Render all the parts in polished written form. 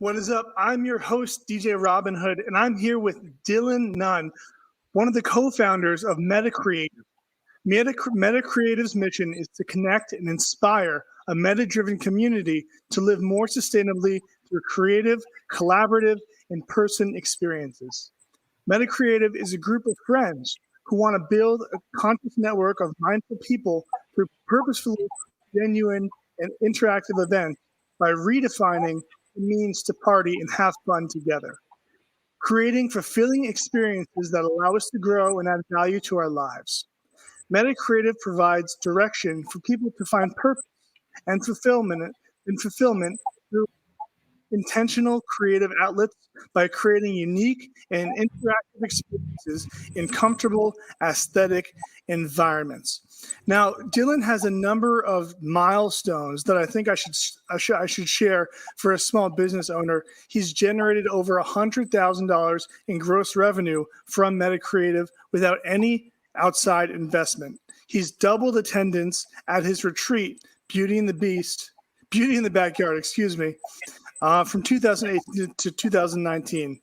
What is up? I'm your host, DJ Robinhood, and I'm here with Dylan Nunn, one of the co-founders of Metta Creative. Metta Creative's mission is to connect and inspire a meta-driven community to live more sustainably through creative, collaborative, in-person experiences. Metta Creative is a group of friends who want to build a conscious network of mindful people through purposefully genuine and interactive events by redefining the means to party and have fun together, creating fulfilling experiences that allow us to grow and add value to our lives. Metta Creative provides direction for people to find purpose and fulfillment through intentional creative outlets by creating unique and interactive experiences in comfortable aesthetic environments. Now, Dylan has a number of milestones that I think I should share for a small business owner. He's generated over $100,000 in gross revenue from Metta Creative without any outside investment. He's doubled attendance at his retreat, Beauty in the Backyard, from 2008 to 2019.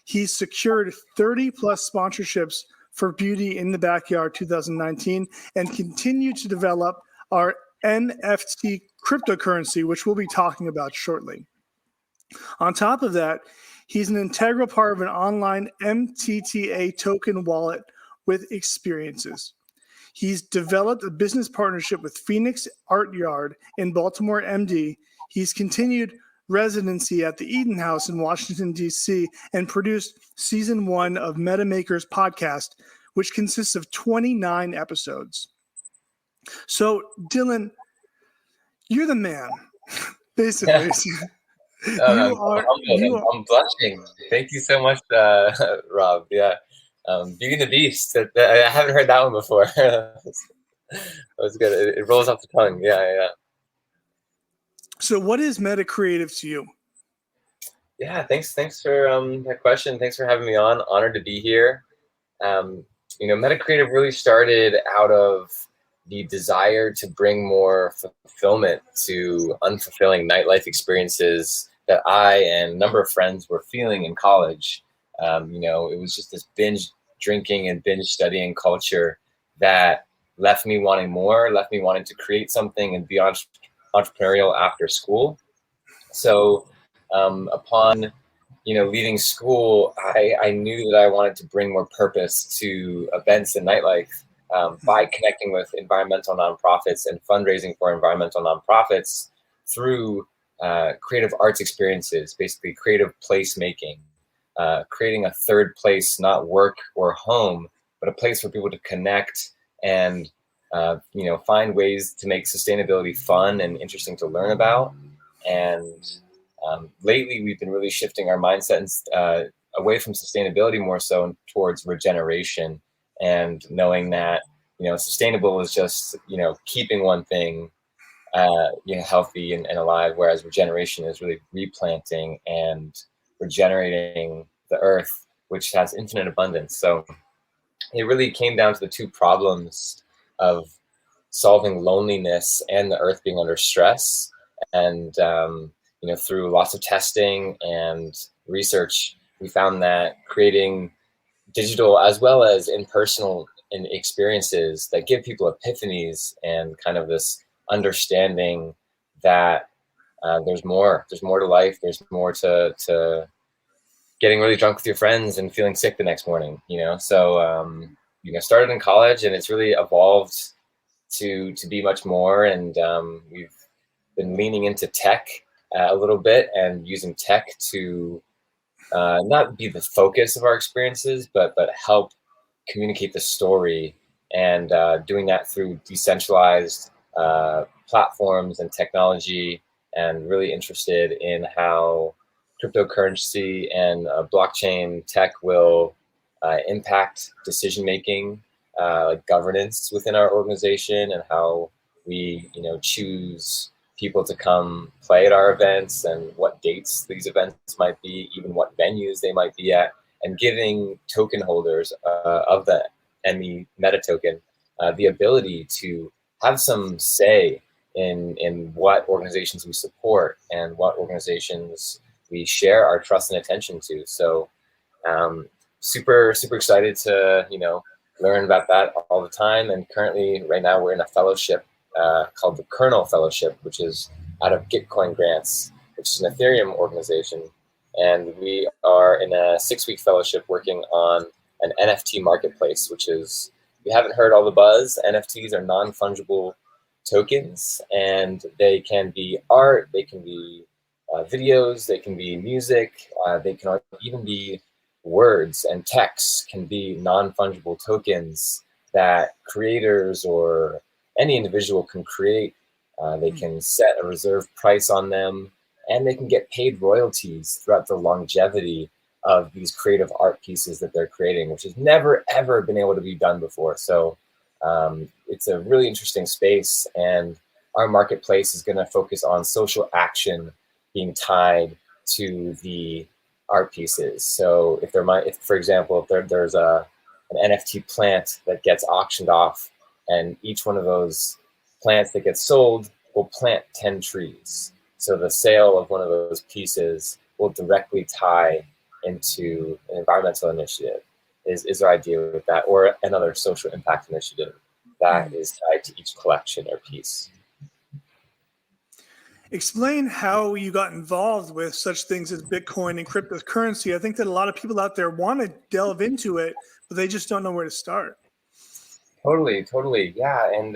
He's secured 30 plus sponsorships for Beauty in the Backyard 2019 and continued to develop our NFT cryptocurrency, which we'll be talking about shortly. On top of that, he's an integral part of an online MTTA token wallet with experiences. He's developed a business partnership with Phoenix Art Yard in Baltimore, MD. He's continued residency at the Eden House in Washington, D.C., and produced season 1 of Meta Makers podcast, which consists of 29 episodes. So, Dylan, you're the man, basically. I'm blushing. Thank you so much, Rob. Yeah. Beauty and the Beast. I haven't heard that one before. That was good. It rolls off the tongue. Yeah. So what is Metta Creative to you? Yeah, thanks for that question. Thanks for having me on. Honored to be here. Metta Creative really started out of the desire to bring more fulfillment to unfulfilling nightlife experiences that I and a number of friends were feeling in college. It was just this binge drinking and binge studying culture that left me wanting more, left me wanting to create something and be entrepreneurial after school. So upon leaving school, I knew that I wanted to bring more purpose to events and nightlife by connecting with environmental nonprofits and fundraising for environmental nonprofits through creative arts experiences, basically creative placemaking, creating a third place, not work or home, but a place for people to connect and find ways to make sustainability fun and interesting to learn about. And lately, we've been really shifting our mindset away from sustainability more so and towards regeneration, and knowing that sustainable is just keeping one thing healthy and alive, whereas regeneration is really replanting and regenerating the earth, which has infinite abundance. So it really came down to the two problems of solving loneliness and the earth being under stress. And through lots of testing and research, we found that creating digital as well as in-personal experiences that give people epiphanies and kind of this understanding that there's more to life, there's more to getting really drunk with your friends and feeling sick the next morning, So, started in college, and it's really evolved to be much more. And we've been leaning into tech a little bit and using tech to not be the focus of our experiences, but help communicate the story, and doing that through decentralized platforms and technology, and really interested in how cryptocurrency and blockchain tech will impact decision-making, like governance within our organization, and how we, choose people to come play at our events and what dates these events might be, even what venues they might be at, and giving token holders of the Metta token the ability to have some say in what organizations we support and what organizations we share our trust and attention to. So super excited to learn about that all the time. And currently, right now, we're in a fellowship called the Kernel Fellowship, which is out of Gitcoin Grants, which is an Ethereum organization. And we are in a 6-week fellowship working on an NFT marketplace, which is, if you haven't heard all the buzz, NFTs are non-fungible tokens, and they can be art, they can be videos, they can be music, they can even be words, and texts can be non-fungible tokens that creators or any individual can create. They can set a reserve price on them, and they can get paid royalties throughout the longevity of these creative art pieces that they're creating, which has never, ever been able to be done before. So it's a really interesting space, and our marketplace is going to focus on social action being tied to the art pieces. So if for example, if there's an NFT plant that gets auctioned off, and each one of those plants that gets sold will plant 10 trees. So the sale of one of those pieces will directly tie into an environmental initiative, is our idea with that, or another social impact initiative that is tied to each collection or piece. Explain how you got involved with such things as Bitcoin and cryptocurrency. I think that a lot of people out there want to delve into it, but they just don't know where to start. Totally. Yeah. And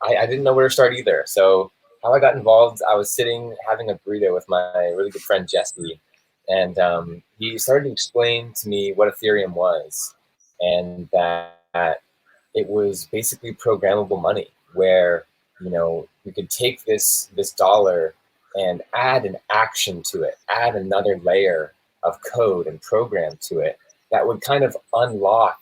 I didn't know where to start either. So how I got involved, I was sitting having a burrito with my really good friend, Jesse. And he started to explain to me what Ethereum was, and that it was basically programmable money, where you could take this dollar and add an action to it, add another layer of code and program to it that would kind of unlock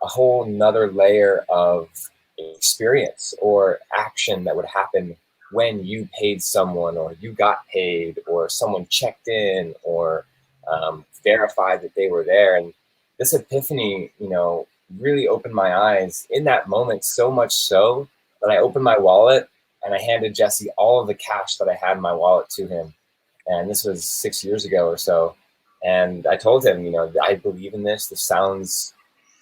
a whole nother layer of experience or action that would happen when you paid someone, or you got paid, or someone checked in, or verified that they were there. And this epiphany, really opened my eyes in that moment, so much so that I opened my wallet and I handed Jesse all of the cash that I had in my wallet to him. And this was 6 years ago or so. And I told him, I believe in this. This sounds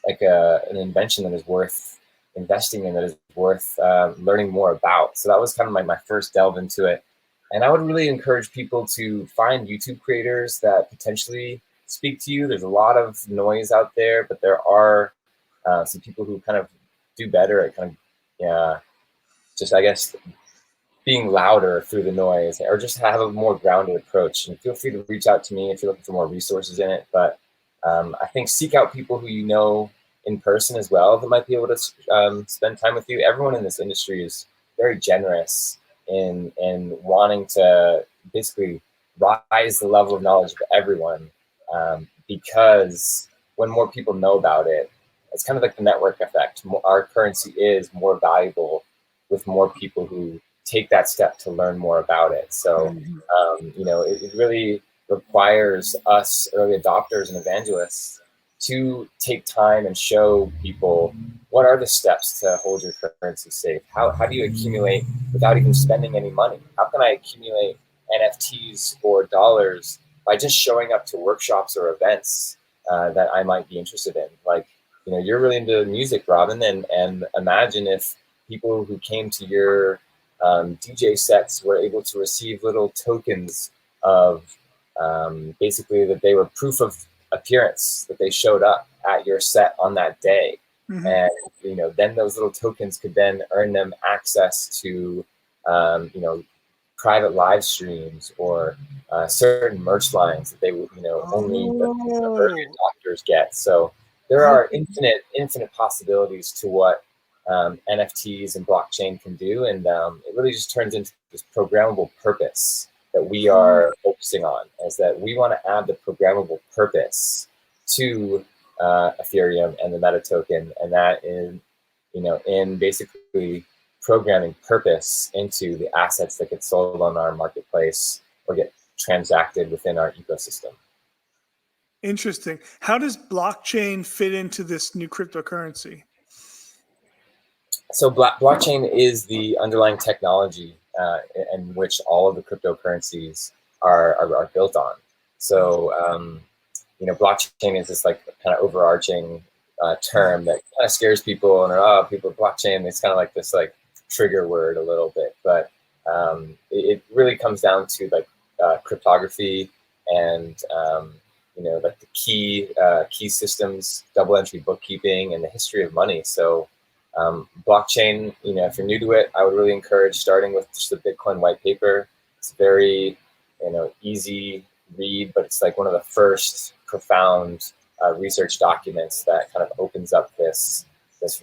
like an invention that is worth investing in, that is worth learning more about. So that was kind of my first delve into it. And I would really encourage people to find YouTube creators that potentially speak to you. There's a lot of noise out there, but there are some people who kind of do better at kind of, just, I guess, being louder through the noise, or just have a more grounded approach. And feel free to reach out to me if you're looking for more resources in it. But I think seek out people who you know in person as well that might be able to spend time with you. Everyone in this industry is very generous in wanting to basically rise the level of knowledge of everyone, because when more people know about it, it's kind of like the network effect. Our currency is more valuable with more people who take that step to learn more about it. So, it really requires us early adopters and evangelists to take time and show people what are the steps to hold your currency safe. How do you accumulate without even spending any money? How can I accumulate NFTs or dollars by just showing up to workshops or events that I might be interested in? Like, you're really into music, Robin, and imagine if people who came to your DJ sets were able to receive little tokens of basically that they were proof of appearance, that they showed up at your set on that day. Mm-hmm. And then those little tokens could then earn them access to private live streams, or certain merch lines that they would only the early adopters get. So there are infinite possibilities to what NFTs and blockchain can do, and it really just turns into this programmable purpose that we are focusing on, is that we want to add the programmable purpose to Ethereum and the Meta token, and that is, in basically programming purpose into the assets that get sold on our marketplace or get transacted within our ecosystem. Interesting. How does blockchain fit into this new cryptocurrency? So blockchain is the underlying technology in which all of the cryptocurrencies are built on. So, blockchain is this like kind of overarching term that kind of scares people, and people blockchain. It's kind of like this like trigger word a little bit, but it really comes down to like cryptography and like the key systems, double entry bookkeeping, and the history of money. So blockchain, if you're new to it, I would really encourage starting with just the Bitcoin white paper. It's very easy read, but it's like one of the first profound research documents that kind of opens up this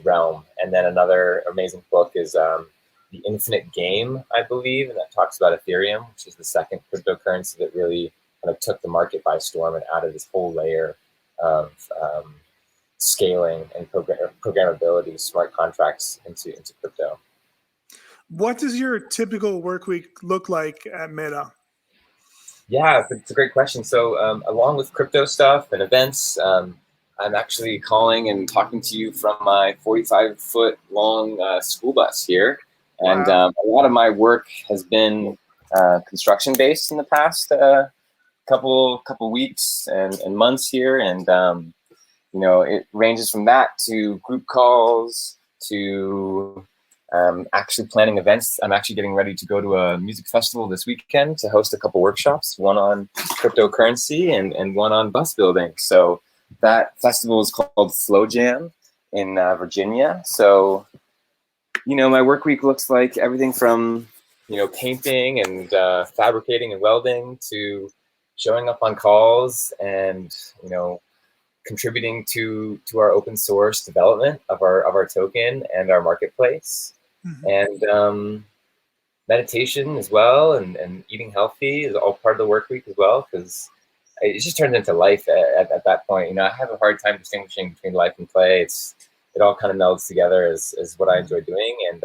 realm. And then another amazing book is The Infinite Game, I believe, and that talks about Ethereum, which is the second cryptocurrency that really kind of took the market by storm and added this whole layer of scaling and programmability, smart contracts into crypto. What does your typical work week look like at Metta? Yeah, it's a great question. So along with crypto stuff and events, I'm actually calling and talking to you from my 45-foot long school bus here. And a lot of my work has been construction based in the past couple weeks and months here. And, it ranges from that to group calls to actually planning events. I'm actually getting ready to go to a music festival this weekend to host a couple workshops, one on cryptocurrency and one on bus building. So that festival is called Flow Jam in Virginia. So, my work week looks like everything from, painting and fabricating and welding to showing up on calls and, contributing to our open source development of our token and our marketplace. Mm-hmm. And meditation as well, and eating healthy is all part of the work week as well, because it just turns into life at that point. I have a hard time distinguishing between life and play. It all kind of melds together as what I enjoy doing. And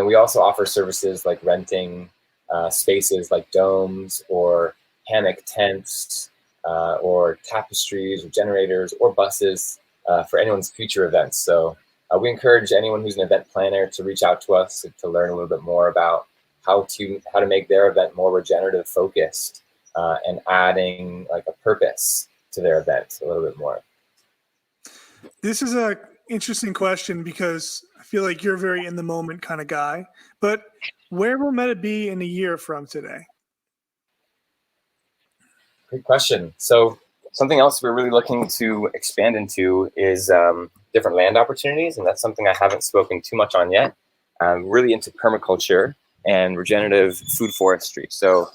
we also offer services like renting spaces like domes or hammock tents or tapestries or generators or buses for anyone's future events. So we encourage anyone who's an event planner to reach out to us to learn a little bit more about how to make their event more regenerative focused and adding like a purpose to their event a little bit more. This is a interesting question because I feel like you're a very in the moment kind of guy, but where will Metta be in a year from today? Great question. So something else we're really looking to expand into is different land opportunities, and that's something I haven't spoken too much on yet. I'm really into permaculture and regenerative food forestry. So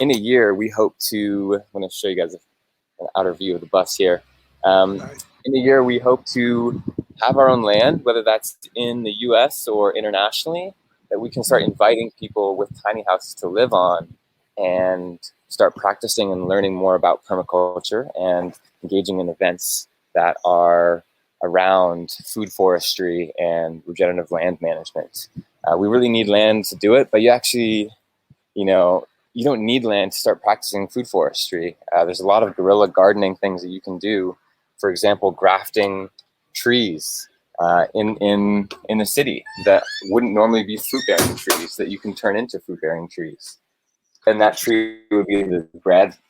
in a year, we hope to, I'm going to show you guys an outer view of the bus here. In a year, we hope to have our own land, whether that's in the US or internationally, that we can start inviting people with tiny houses to live on and start practicing and learning more about permaculture and engaging in events that are around food forestry and regenerative land management. We really need land to do it, but you actually, you don't need land to start practicing food forestry. There's a lot of guerrilla gardening things that you can do. For example, grafting trees in the city that wouldn't normally be fruit-bearing trees that you can turn into fruit-bearing trees. And that tree would be the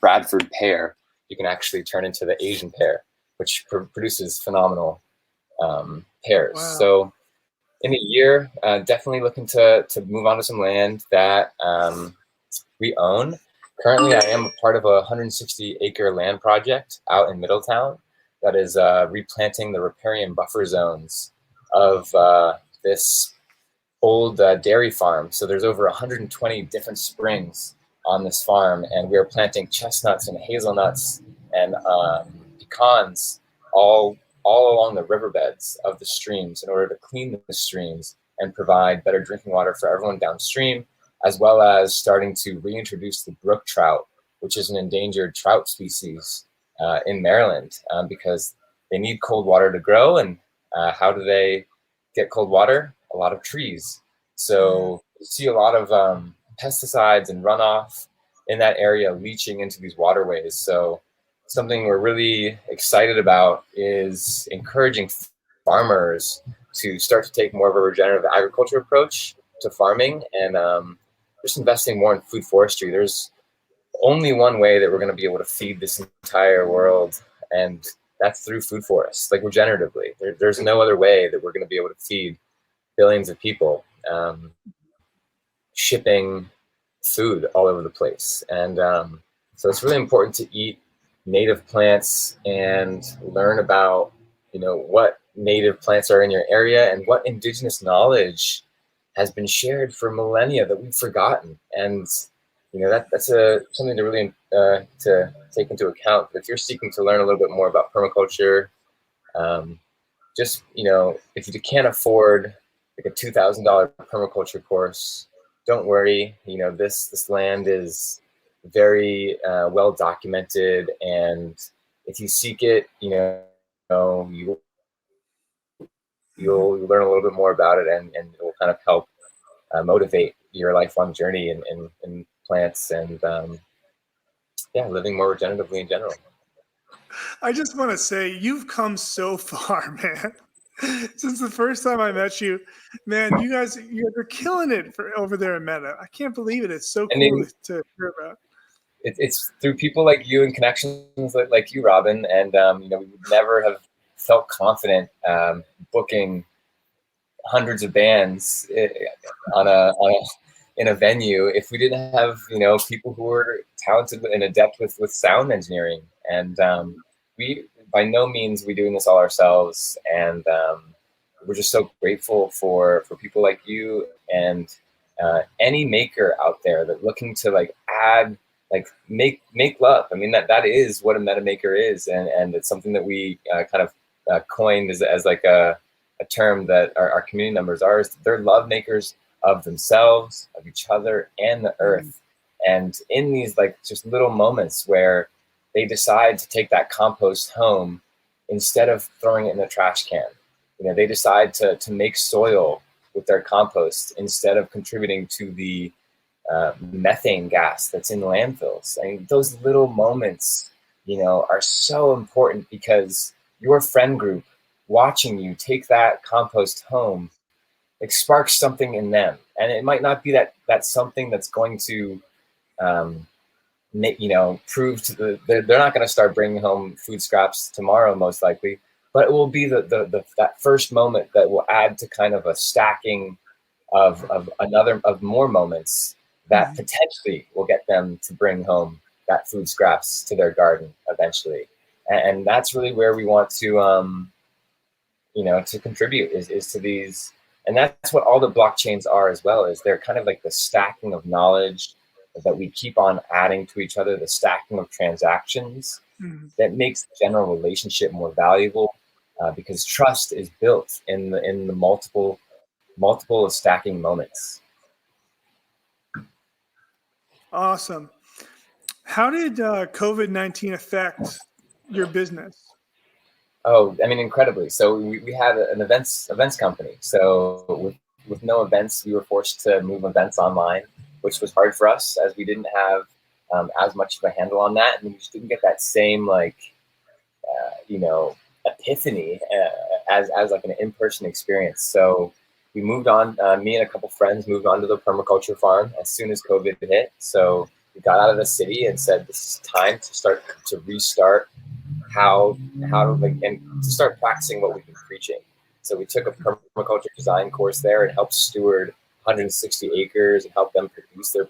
Bradford pear. You can actually turn into the Asian pear, which produces phenomenal pears. Wow. So in a year, definitely looking to move on to some land that we own. Currently, I am a part of a 160-acre land project out in Middletown that is replanting the riparian buffer zones of this old dairy farm. So there's over 120 different springs on this farm, and we are planting chestnuts and hazelnuts and pecans all along the riverbeds of the streams in order to clean the streams and provide better drinking water for everyone downstream, as well as starting to reintroduce the brook trout, which is an endangered trout species in Maryland, because they need cold water to grow. And how do they get cold water? A lot of trees. So you see a lot of pesticides and runoff in that area leaching into these waterways. So something we're really excited about is encouraging farmers to start to take more of a regenerative agriculture approach to farming and just investing more in food forestry. There's only one way that we're going to be able to feed this entire world, and that's through food forests, like regeneratively. There's no other way that we're going to be able to feed billions of people, shipping food all over the place. And so it's really important to eat native plants and learn about, what native plants are in your area and what indigenous knowledge has been shared for millennia that we've forgotten. And that's something to really to take into account. If you're seeking to learn a little bit more about permaculture, just if you can't afford like a $2,000 permaculture course, don't worry. This land is very well documented, and if you seek it, you'll learn a little bit more about it, and it will kind of help motivate your lifelong journey in plants and living more regeneratively in general. I just want to say you've come so far, man. Since the first time I met you, man, you guys are killing it over there in Meta. I can't believe it. It's so cool to hear about. It's through people like you and connections like you, Robin, and we would never have felt confident booking hundreds of bands in a venue if we didn't have people who were talented and adept with sound engineering. And we by no means we doing this all ourselves, and we're just so grateful for people like you and any maker out there that looking to add, make love. I mean, that is what a meta maker is, and it's something that we kind of coined as like a term that our community members are. They're love makers of themselves, of each other, and the earth. And in these just little moments where they decide to take that compost home instead of throwing it in the trash can, they decide to make soil with their compost instead of contributing to the methane gas that's in landfills. I mean, those little moments, are so important, because your friend group watching you take that compost home sparks something in them. And it might not be that something that's going to prove to they're not going to start bringing home food scraps tomorrow, most likely, but it will be that first moment that will add to kind of a stacking of more moments that potentially will get them to bring home that food scraps to their garden eventually. And that's really where we want to to contribute is to these. And that's what all the blockchains are as well, is they're kind of like the stacking of knowledge that we keep on adding to each other, the stacking of transactions that makes the general relationship more valuable, because trust is built in the multiple stacking moments. Awesome. How did COVID-19 affect your business? Oh, I mean, incredibly. So we had an events company. So with no events, we were forced to move events online, which was hard for us as we didn't have as much of a handle on that, and we just didn't get that same epiphany as like an in-person experience. So we moved on. Me and a couple friends moved on to the permaculture farm as soon as COVID hit. So we got out of the city and said, this is time to restart how and to start practicing what we've been preaching. So we took a permaculture design course there and helped steward 160 acres and help them produce their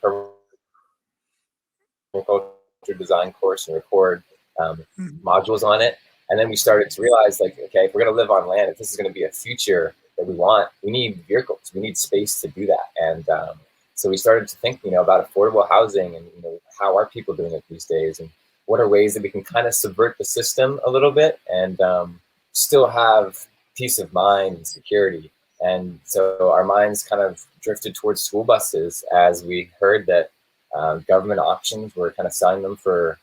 permaculture design course and record modules on it. And then we started to realize, okay, if we're going to live on land, if this is going to be a future that we want, we need vehicles, we need space to do that. And so we started to think, about affordable housing and, how are people doing it these days? And what are ways that we can kind of subvert the system a little bit and still have peace of mind and security. And so our minds kind of drifted towards school buses as we heard that government auctions were kind of selling them for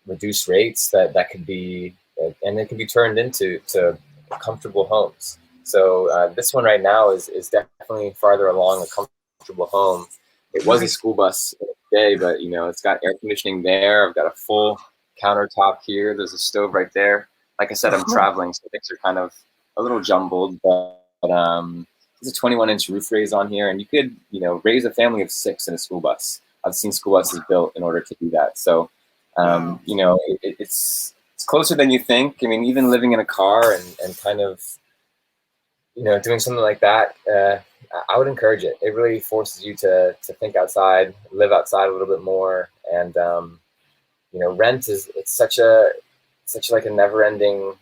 reduced rates that could be, and it can be turned into comfortable homes. So this one right now is definitely farther along a comfortable home. It was a school bus day, but it's got air conditioning there. I've got a full countertop here. There's a stove right there. Like I said, I'm traveling, so things are kind of a little jumbled, but there's a 21-inch roof raise on here, and you could, you know, raise a family of 6 in a school bus. I've seen school buses built in order to do that. So, you know, it's closer than you think. I mean, even living in a car and kind of, you know, doing something like that, I would encourage it. It really forces you to think outside, live outside a little bit more. And, you know, rent it's such like a never-ending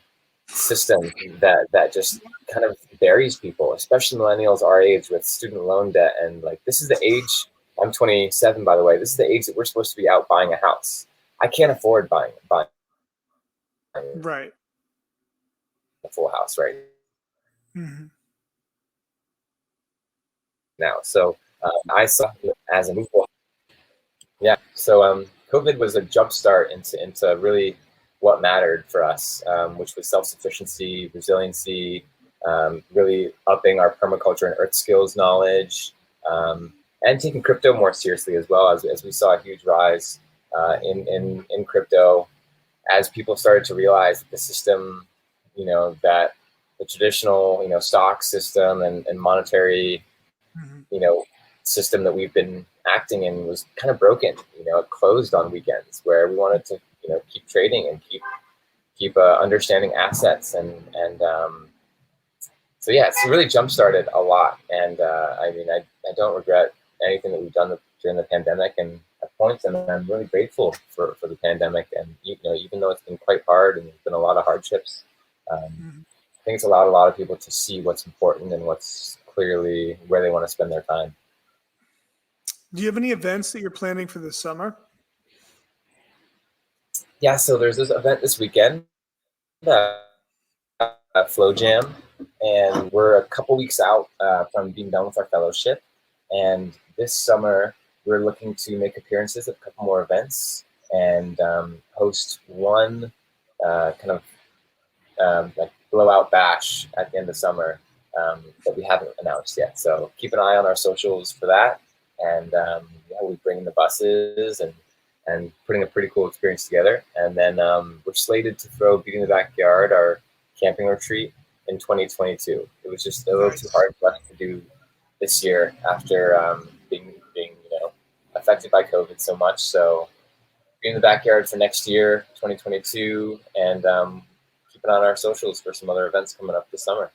system that just kind of buries people, especially millennials our age with student loan debt. And like, this is the age, I'm 27, by the way, this is the age that we're supposed to be out buying a house. I can't afford buying right a full house right now. So I saw it as a movable. Yeah. So COVID was a jump start into really what mattered for us, which was self-sufficiency, resiliency, really upping our permaculture and earth skills knowledge, and taking crypto more seriously as well, as we saw a huge rise in crypto as people started to realize that the system, you know, that the traditional, you know, stock system and monetary, you know, system that we've been acting in was kind of broken. You know, it closed on weekends where we wanted to, you know, keep trading and keep understanding assets and so yeah, it's really jump started a lot. And I mean, I don't regret anything that we've done during the pandemic, and at points, and I'm really grateful for the pandemic. And you know, even though it's been quite hard and there's been a lot of hardships, I think it's allowed a lot of people to see what's important and what's clearly where they want to spend their time. Do you have any events that you're planning for this summer? Yeah, so there's this event this weekend, Flow Jam, and we're a couple weeks out from being done with our fellowship. And this summer, we're looking to make appearances at a couple more events and host one kind of like blowout bash at the end of summer that we haven't announced yet. So keep an eye on our socials for that. And yeah, we'll be bringing the buses and putting a pretty cool experience together. And then we're slated to throw Beauty in the Backyard, our camping retreat, in 2022. It was just a little too hard for us to do this year after being you know, affected by COVID so much. So Beauty in the Backyard for next year, 2022, and keep an eye on our socials for some other events coming up this summer.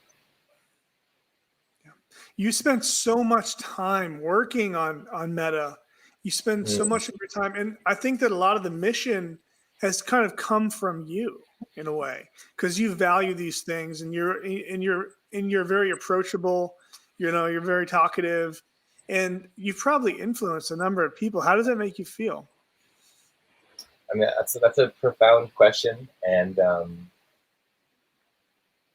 You spent so much time working on Meta. You spend so much of your time, and I think that a lot of the mission has kind of come from you in a way, because you value these things, and you're very approachable. You know, you're very talkative, and you've probably influenced a number of people. How does that make you feel? I mean, that's a profound question, and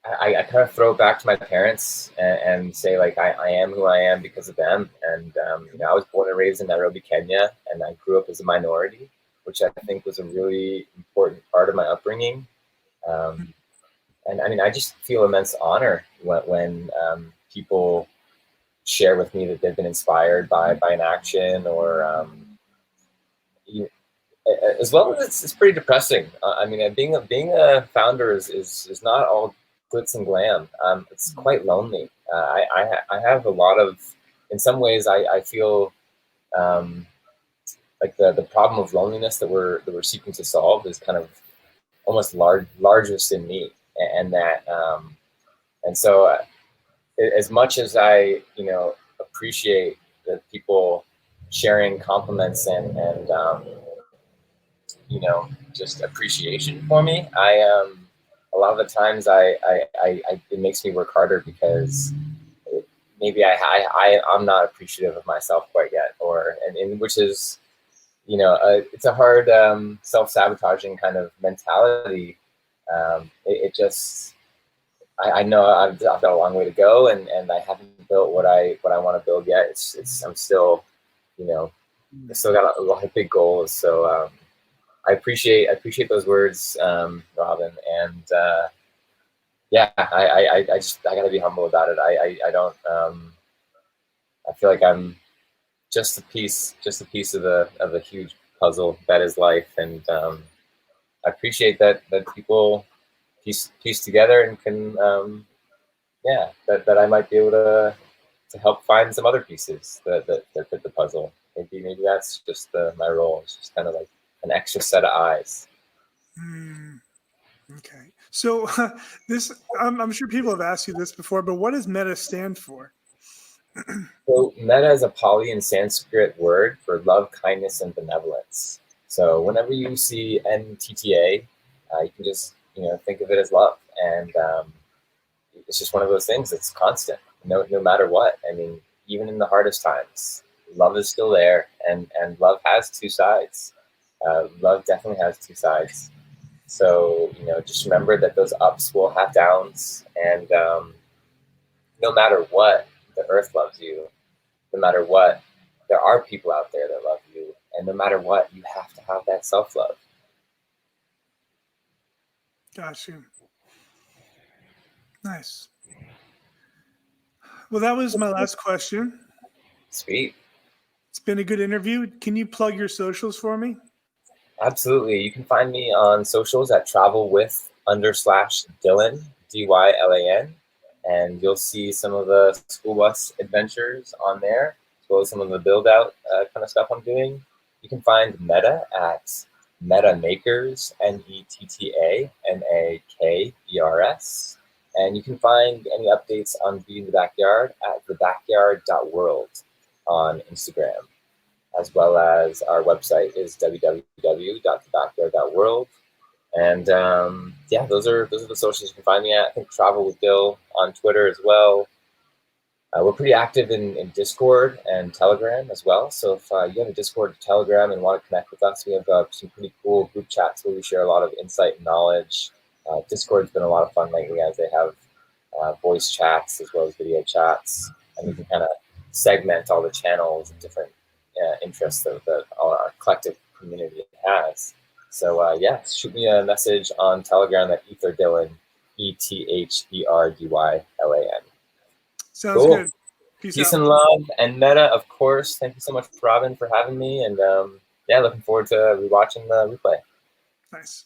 I kind of throw it back to my parents and say, like, I am who I am because of them. And you know, I was born and raised in Nairobi, Kenya, and I grew up as a minority, which I think was a really important part of my upbringing. And I mean, I just feel immense honor when people share with me that they've been inspired by an action, or as well as it's pretty depressing. I mean, being a founder is not all glitz and glam. It's quite lonely. I have a lot of, in some ways, I feel like the problem of loneliness that we're seeking to solve is kind of almost largest in me, and that and so as much as I, you know, appreciate the people sharing compliments and you know, just appreciation for me, a lot of the times it makes me work harder because maybe I'm not appreciative of myself quite yet, and which is, you know, it's a hard self-sabotaging kind of mentality. It just, I know I've got a long way to go, and I haven't built what I want to build yet. I'm still, you know, I still got a lot of big goals. So I appreciate those words, Robin, and yeah, I gotta be humble about it. I don't I feel like I'm just a piece of a huge puzzle that is life, and I appreciate that people piece together and can yeah, that I might be able to to help find some other pieces that fit the puzzle. Maybe that's just my role. It's just kind of like an extra set of eyes. Okay. So this, I'm sure people have asked you this before, but what does Metta stand for? So Metta is a Pali and Sanskrit word for love, kindness, and benevolence. So whenever you see MTTA, you can just think of it as love, and it's just one of those things that's constant, no matter what. I mean, even in the hardest times, love is still there, and love has two sides. Love definitely has two sides. So just remember that those ups will have downs, and no matter what, the earth loves you. No matter what, there are people out there that love you, and no matter what, you have to have that self-love. Got you. Nice. Well, that was my last question. Sweet. It's been a good interview. Can you plug your socials for me? Absolutely. You can find me on socials at travelwith_Dylan, DYLAN, and you'll see some of the school bus adventures on there, as well as some of the build out kind of stuff I'm doing. You can find Metta at Metta Makers, METTAMAKERS. And you can find any updates on Beauty in the Backyard at thebackyard.world on Instagram, as well as our website is www.thebackyard.world. And those are the socials you can find me at. I think Travel with Dill on Twitter as well. We're pretty active in Discord and Telegram as well. So if you have a Discord or Telegram and want to connect with us, we have some pretty cool group chats where we share a lot of insight and knowledge. Discord's been a lot of fun lately, as they have voice chats as well as video chats, and we can kind of segment all the channels and different interests that our collective community has. So shoot me a message on Telegram at EtherDylan, ETHERDYLAN. Sounds good. Peace and love, and Metta, of course. Thank you so much, Robin, for having me, and looking forward to rewatching the replay. Nice.